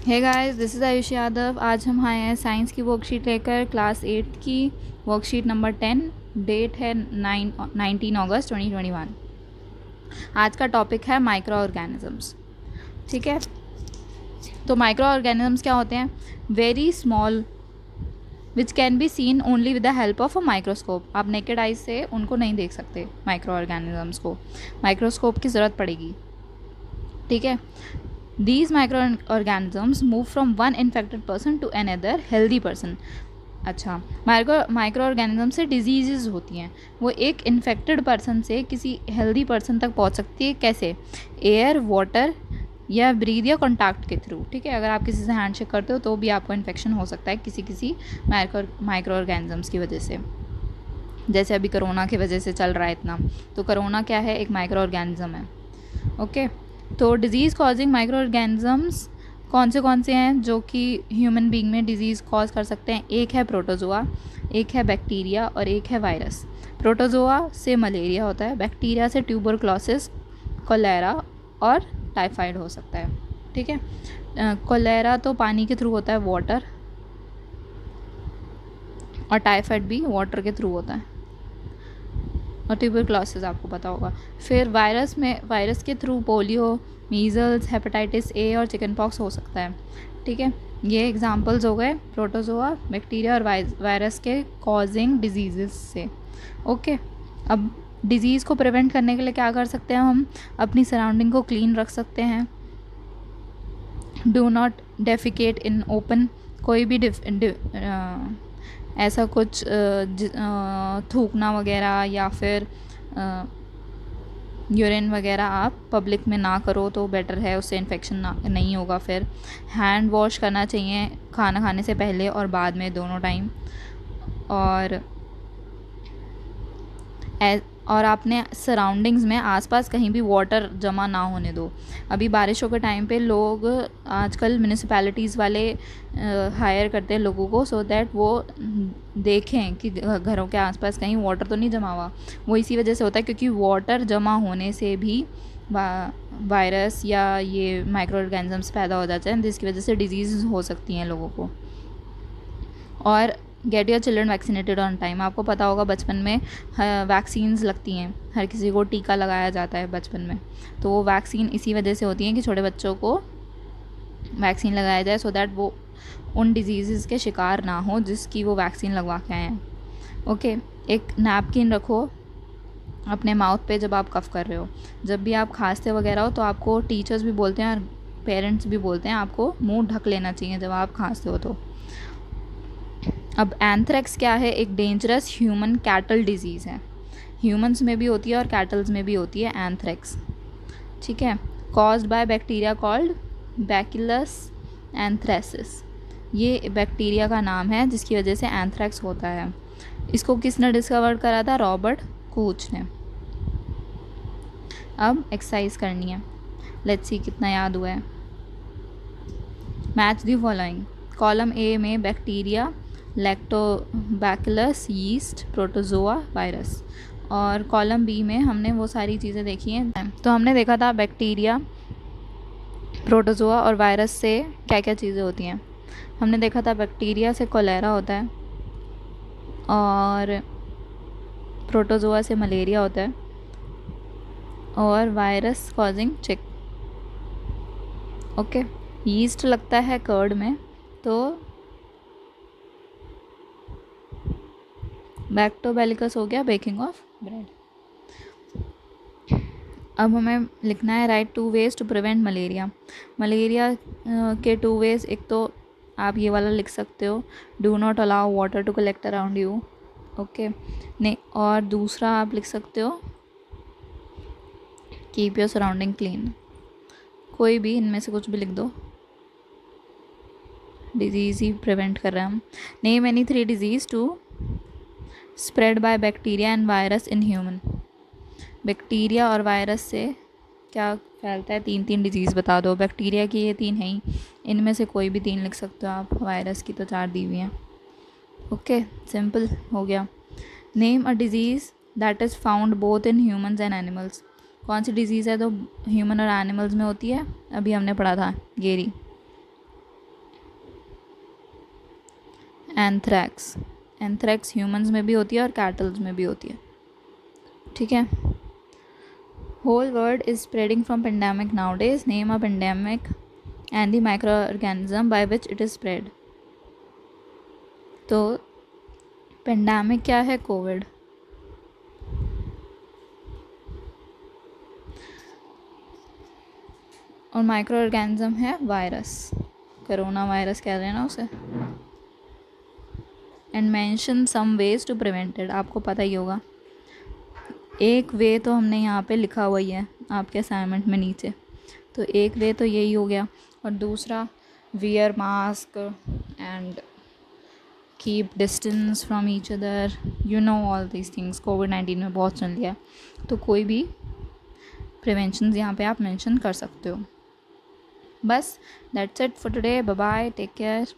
Hey guys, this is Ayush Yadav. आज हम आए हैं साइंस की वर्कशीट लेकर, क्लास 8 की वर्कशीट नंबर 10। डेट है 19 अगस्त 2021। आज का टॉपिक है माइक्रो ऑर्गेनिजम्स। ठीक है, तो माइक्रो ऑर्गेनिजम्स क्या होते हैं? Very small which can be seen only with the help of a microscope. आप नेकेड आइज से उनको नहीं देख सकते माइक्रो ऑर्गेनिजम्स को, माइक्रोस्कोप की ज़रूरत पड़ेगी। ठीक है, these microorganisms move from one infected person to another healthy person। अच्छा, माइक्रो ऑर्गेनिज्म से डिजीज़ होती हैं, वो एक इन्फेक्टेड पर्सन से किसी हेल्दी पर्सन तक पहुंच सकती है। कैसे? एयर, वाटर या ब्रीथ या कॉन्टैक्ट के थ्रू। ठीक है, अगर आप किसी से हैंडशेक करते हो तो भी आपको इन्फेक्शन हो सकता है किसी माइक्रो ऑर्गेनिजम्स की वजह से। जैसे अभी कोरोना की वजह से चल रहा है इतना, तो कोरोना क्या है? एक माइक्रो ऑर्गेनिज्म है। ओके, तो डिज़ीज़ कॉजिंग माइक्रो ऑर्गेनिजम्स कौन से हैं जो कि ह्यूमन बीइंग में डिज़ीज़ कॉज कर सकते हैं? एक है प्रोटोजोआ, एक है बैक्टीरिया और एक है वायरस। प्रोटोजोआ से मलेरिया होता है, बैक्टीरिया से ट्यूबरक्लोसिस, कोलेरा और टाइफाइड हो सकता है। ठीक है, कोलेरा तो पानी के थ्रू होता है, वाटर, और टाइफाइड भी वाटर के थ्रू होता है, और ट्यूबरक्लोसिस आपको पता होगा। फिर वायरस के through polio, measles, hepatitis A और चिकन पॉक्स हो सकता है। ठीक है, ये एग्जांपल्स हो गए प्रोटोजोआ, बैक्टीरिया और वायरस के कॉजिंग डिजीज़ से। ओके, अब डिज़ीज़ को प्रिवेंट करने के लिए क्या कर सकते हैं हम? अपनी सराउंडिंग को क्लीन रख सकते हैं। Do not defecate in open. कोई भी ऐसा कुछ थूकना वगैरह या फिर यूरिन वगैरह आप पब्लिक में ना करो तो बेटर है, उससे इन्फेक्शन नहीं होगा। फिर हैंड वॉश करना चाहिए खाना खाने से पहले और बाद में, दोनों टाइम। और और आपने सराउंडिंग्स में आसपास कहीं भी वाटर जमा ना होने दो। अभी बारिशों के टाइम पे लोग आजकल म्यूनिसिपैलिटीज़ वाले हायर करते हैं लोगों को, सो दैट वो देखें कि घरों के आसपास कहीं वाटर तो नहीं जमा हुआ। वो इसी वजह से होता है क्योंकि वाटर जमा होने से भी वायरस या ये माइक्रो ऑर्गेनिजम्स पैदा हो जाते हैं, जिसकी वजह से डिजीज़ हो सकती हैं लोगों को। और get your children vaccinated on time. आपको पता होगा बचपन में वैक्सीन्स लगती हैं, हर किसी को टीका लगाया जाता है बचपन में। तो वो वैक्सीन इसी वजह से होती है कि छोटे बच्चों को वैक्सीन लगाया जाए, सो दैट वो उन डिजीज़ के शिकार ना हो जिसकी वो वैक्सीन लगवा के आए हैं। ओके, एक नैपकिन रखो अपने माउथ पे जब आप कफ़ कर रहे हो। जब भी आप खांसते वगैरह हो तो आपको टीचर्स भी बोलते हैं और पेरेंट्स भी बोलते हैं आपको मुंह ढक लेना चाहिए जब आप खांसते हो तो। अब एंथ्रेक्स क्या है? एक डेंजरस ह्यूमन कैटल डिजीज़ है। ह्यूमंस में भी होती है और कैटल्स में भी होती है एंथ्रेक्स। ठीक है, caused by bacteria called bacillus anthracis. ये बैक्टीरिया का नाम है जिसकी वजह से एंथ्रेक्स होता है। इसको किसने डिस्कवर करा था? रॉबर्ट कोच ने। अब एक्सरसाइज करनी है, लेट्स सी कितना याद हुआ है। Match the following. Column A में bacteria, lactobacillus, yeast, protozoa, virus. और कॉलम बी में हमने वो सारी चीज़ें देखी हैं। तो हमने देखा था बैक्टीरिया, प्रोटोजोआ और वायरस से क्या क्या चीज़ें होती हैं। हमने देखा था बैक्टीरिया से कोलेरा होता है, और प्रोटोजोआ से मलेरिया होता है, और वायरस कॉजिंग चिक। ओके, यीस्ट लगता है कर्ड में, तो बैक्टोबैलिकस हो गया बेकिंग ऑफ ब्रेड। अब हमें लिखना है write 2 ways to prevent malaria. Malaria के 2 वेज, एक तो आप ये वाला लिख सकते हो, do not allow water to collect around you. Okay, नहीं, और दूसरा आप लिख सकते हो कीप योर सराउंडिंग क्लीन। कोई भी इनमें से कुछ भी लिख दो, डिजीज़ ही प्रिवेंट कर रहे हैं हम। Name any 3 diseases to spread by bacteria and virus in human. Bacteria और वायरस से क्या फैलता है? 3 डिजीज़ बता दो। बैक्टीरिया की ये 3 है ही, इनमें से कोई भी 3 लिख सकते हो आप। वायरस की तो 4 दी हुई हैं। ओके, सिंपल हो गया। Name a disease that is found both in humans and animals. कौन सी डिजीज़ है तो ह्यूमन और एनिमल्स में होती है? अभी हमने पढ़ा था गेरी। एंथ्रैक्स, एंथ्रैक्स ह्यूमंस में भी होती है और कैटल्स में भी होती है, ठीक है। Whole world is spreading from pandemic nowadays, name a pandemic and the micro organism by which it is spread. तो पेंडेमिक क्या है? कोविड। और माइक्रो ऑर्गेनिज्म है वायरस, कोरोना वायरस कह रहे हैं ना उसे। And mention some ways to prevent it, आपको पता ही होगा। एक वे तो हमने यहाँ पे लिखा हुआ ही है आपके असाइनमेंट में नीचे, तो एक वे तो यही हो गया। और दूसरा wear mask and keep distance from each other, you know all these things कोविड-19 में बहुत चल लिया, तो कोई भी प्रिवेंशंस यहाँ पे आप मेंशन कर सकते हो। बस that's it for today, bye bye, take care.